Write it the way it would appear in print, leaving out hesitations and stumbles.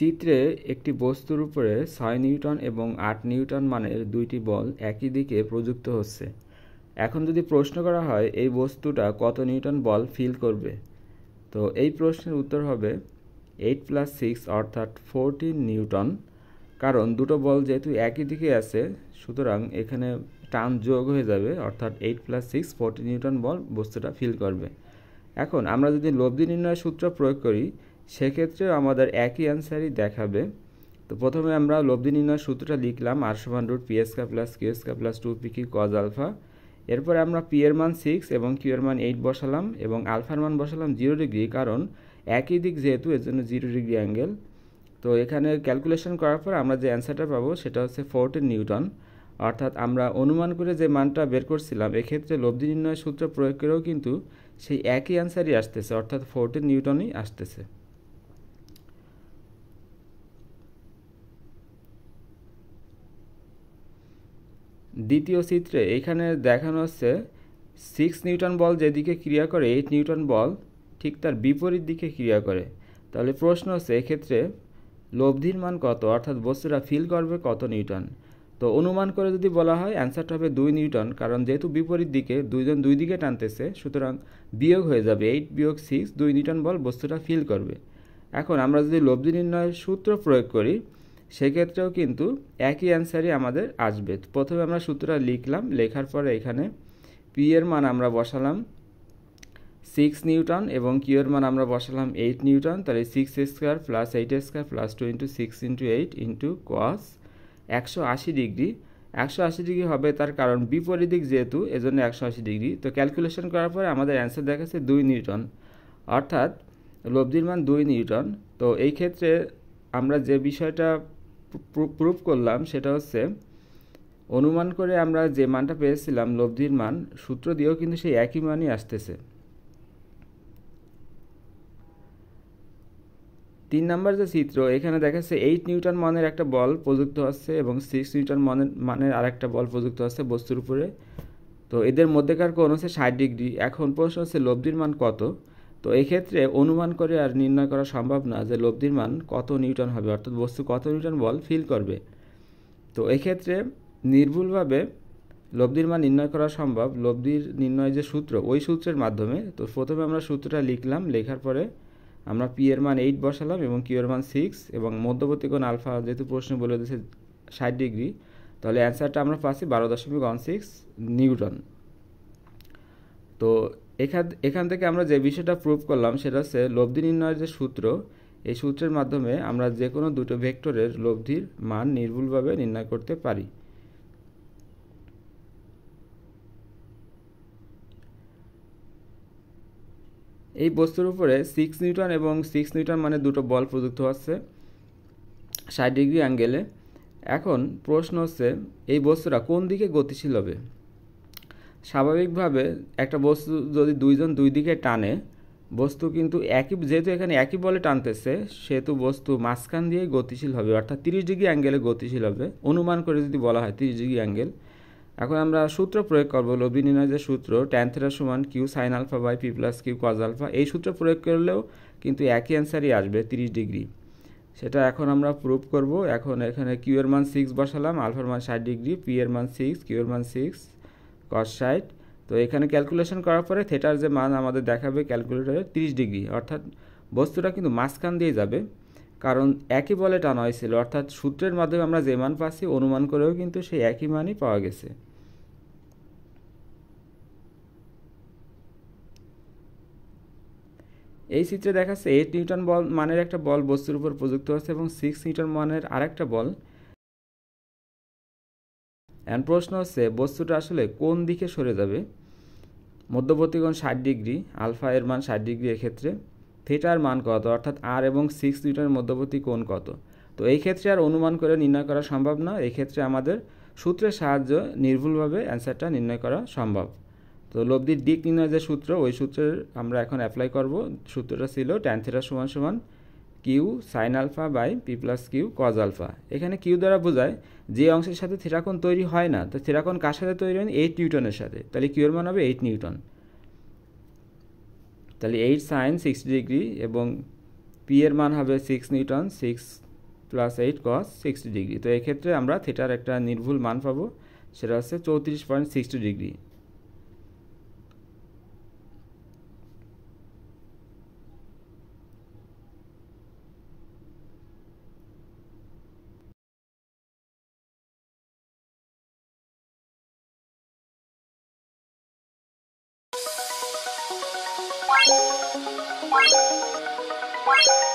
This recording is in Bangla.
চিত্রে একটি বস্তুর উপরে 6 নিউটন এবং 8 নিউটন মানের দুইটি বল একই দিকে প্রযুক্ত হচ্ছে। এখন যদি প্রশ্ন করা হয় এই বস্তুটা কত নিউটন বল ফিল করবে, তো এই প্রশ্নের উত্তর হবে 8 + 6 অর্থাৎ 14 নিউটন। কারণ দুটো বল যেহেতু একই দিকে আছে, সুতরাং এখানে টান যোগ হয়ে যাবে, অর্থাৎ 8 + 6 14 নিউটন বল বস্তুটা ফিল করবে। এখন আমরা যদি লব্ধি নির্ণয়ের সূত্র প্রয়োগ করি, সেক্ষেত্রেও আমাদের একই অ্যান্সারই দেখাবে। তো প্রথমে আমরা লব্ধি নির্ণয়ের সূত্রটা লিখলাম, r=p² + q² + 2pq cos alpha. এরপরে আমরা p এর মান 6 এবং q এর মান 8 বসালাম এবং আলফার মান বসালাম 0 ডিগ্রি, কারণ একই দিক যেহেতু এর জন্য 0 ডিগ্রি অ্যাঙ্গেল। তো এখানে ক্যালকুলেশন করার পর আমরা যে অ্যান্সারটা পাবো সেটা হচ্ছে 14 নিউটন। অর্থাৎ আমরা অনুমান করে যে মানটা বের করছিলাম, এক্ষেত্রে লব্ধি নির্ণয়ের সূত্র প্রয়োগ করেও কিন্তু সেই একই অ্যান্সারই আসতেছে, অর্থাৎ 14 নিউটনই আসতেছে। দ্বিতীয় চিত্রে এখানে দেখানো হচ্ছে 6 নিউটন বল যেদিকে ক্রিয়া করে 8 নিউটন বল ঠিক তার বিপরীত দিকে ক্রিয়া করে। তাহলে প্রশ্ন হচ্ছে এক্ষেত্রে লব্ধির মান কত, অর্থাৎ বস্তুটা ফিল করবে কত নিউটন। তো অনুমান করে যদি বলা হয় অ্যান্সারটা হবে 2 নিউটন, কারণ যেহেতু বিপরীত দিকে দুইজন দুই দিকে টানতেছে, সুতরাং বিয়োগ হয়ে যাবে 8 - 6, 2 নিউটন বল বস্তুটা ফিল করবে। এখন আমরা যদি লব্ধি নির্ণয়ের সূত্র প্রয়োগ করি, সেক্ষেত্রেও কিন্তু একই অ্যান্সারই আমাদের আসবে। প্রথমে আমরা সূত্রটা লিখলাম, লেখার পরে এখানে পি এর মান আমরা বসালাম 6 নিউটন এবং কিউ এর মান আমরা বসালাম 8 নিউটন। তাহলে 6² + 8² + 2 × 6 × 8 × cos 180 ডিগ্রি। 180 ডিগ্রি হবে, তার কারণ বিপরীত দিক যেহেতু, এজন্য 180 ডিগ্রি। তো ক্যালকুলেশন করার পরে আমাদের অ্যান্সার দেখাচ্ছে 2 নিউটন, অর্থাৎ লব্ধির মান 2 নিউটন। তো এই ক্ষেত্রে আমরা যে বিষয়টা প্রুফ করলাম সেটা হচ্ছে অনুমান করে আমরা যে মানটা পেয়েছিলাম লব্ধির মান, সূত্র দিয়েও কিন্তু সেই একই মানই আসতেছে। 3 নম্বর যে চিত্র, এখানে দেখাচ্ছে 8 নিউটন মানের একটা বল প্রযুক্ত হচ্ছে এবং 6 নিউটন মানের আরেকটা বল প্রযুক্ত হচ্ছে বস্তুর উপরে। তো এদের মধ্যেকার কোণ হচ্ছে 60 ডিগ্রি। এখন প্রশ্ন হচ্ছে লব্ধির মান কত। তো এক্ষেত্রে অনুমান করে আর নির্ণয় করা সম্ভব না যে লব্ধির মান কত নিউটন হবে, অর্থাৎ বস্তু কত নিউটন বল ফিল করবে। তো এক্ষেত্রে নির্ভুলভাবে লব্ধির মান নির্ণয় করা সম্ভব লব্ধির নির্ণয় যে সূত্র, ওই সূত্রের মাধ্যমে। তো প্রথমে আমরা সূত্রটা লিখলাম, লেখার পরে আমরা পি এর মান 8 বসালাম এবং কিউ এর মান 6 এবং মধ্যবর্তী কোণ আলফা যেহেতু প্রশ্ন বলে দিয়েছে 60 ডিগ্রি, তাহলে অ্যান্সারটা আমরা পাচ্ছি 12.16 নিউটন। তো এখান থেকে আমরা যে বিষয়টা প্রুভ করলাম সেটা হচ্ছে লব্ধি নির্ণয়ের যে সূত্র, এই সূত্রের মাধ্যমে আমরা যে কোনো দুটো ভেক্টরের লব্ধির মান নির্ভুলভাবে নির্ণয় করতে পারি। এই বস্তুর উপরে 6 নিউটন এবং 6 নিউটন মানে দুটো বল প্রযুক্ত হচ্ছে 60 ডিগ্রি অ্যাঙ্গেলে। এখন প্রশ্ন হচ্ছে এই বস্তুটা কোন দিকে গতিশীল হবে। স্বাভাবিকভাবে একটা বস্তু যদি দুইজন দুই দিকে টানে, বস্তু কিন্তু যেহেতু এখানে একই বলে টানতেছে, সেহেতু বস্তু মাঝখান দিয়ে গতিশীল হবে, অর্থাৎ 30 ডিগ্রি অ্যাঙ্গেলে গতিশীল হবে, অনুমান করে যদি বলা হয় 30 ডিগ্রি অ্যাঙ্গেল। এখন আমরা সূত্র প্রয়োগ করবো, লব্ধি নির্ণয়ের যে সূত্র tan θ = q sin α / p + q cos α, এই সূত্র প্রয়োগ করলেও কিন্তু একই অ্যান্সারই আসবে 30 ডিগ্রি। সেটা এখন আমরা প্রুভ করব। এখন এখানে কিউ এর মান 6 বসালাম, আলফার মান 60 ডিগ্রি, পি এর মান 6, কিউ এর মান 6 cos 60। তো এখানে ক্যালকুলেশন করার পরে থেটার যে মান আমাদের দেখাবে ক্যালকুলেটরে 30 ডিগ্রি, অর্থাৎ বস্তুটা কিন্তু মাঝখান দিয়ে যাবে, কারণ একই বলে টানা হয়েছিল। অর্থাৎ সূত্রের মাধ্যমে আমরা যে মান পাচ্ছি অনুমান করেও কিন্তু সেই একই মানই পাওয়া গেছে। এই চিত্রে দেখাচ্ছে 8 নিউটন বল মানের একটা বল বস্তুর উপর প্রযুক্ত হচ্ছে এবং 6 নিউটন মানের আরেকটা বল। এখন প্রশ্ন হচ্ছে বস্তুটা আসলে কোন দিকে সরে যাবে। মধ্যবর্তী কোণ 60 ডিগ্রি, আলফা এর মান 60 ডিগ্রি, এক্ষেত্রে থিটার মান কত, অর্থাৎ আর এবং 6 নিউটনের মধ্যবর্তী কোণ কত। তো এই ক্ষেত্রে আর অনুমান করে নির্ণয় করা সম্ভব না, এই ক্ষেত্রে আমাদের সূত্রের সাহায্যে নির্ভুলভাবে অ্যান্সারটা নির্ণয় করা সম্ভব। তো লব্ধির দিক নির্ণয়ের যে সূত্র, ওই সূত্রের আমরা এখন অ্যাপ্লাই করব। সূত্রটা ছিল tan θ = q sin α / p + q cos α। এখানে কিউ দ্বারা বোঝায় যে অংশের সাথে থিটা কোণ তৈরি হয় না। তো থিটা কোণ কার সাথে তৈরি হয়? 8 নিউটনের সাথে। তাহলে কিউ এর মান হবে 8 নিউটন। তাহলে 8 sin 60 ডিগ্রি এবং পি এর মান হবে 6 নিউটন, 6 প্লাস 8 cos 60 ডিগ্রি। তো এক্ষেত্রে আমরা থিটার একটা নির্ভুল মান পাবো, সেটা হচ্ছে 34.60 ডিগ্রি। Bye.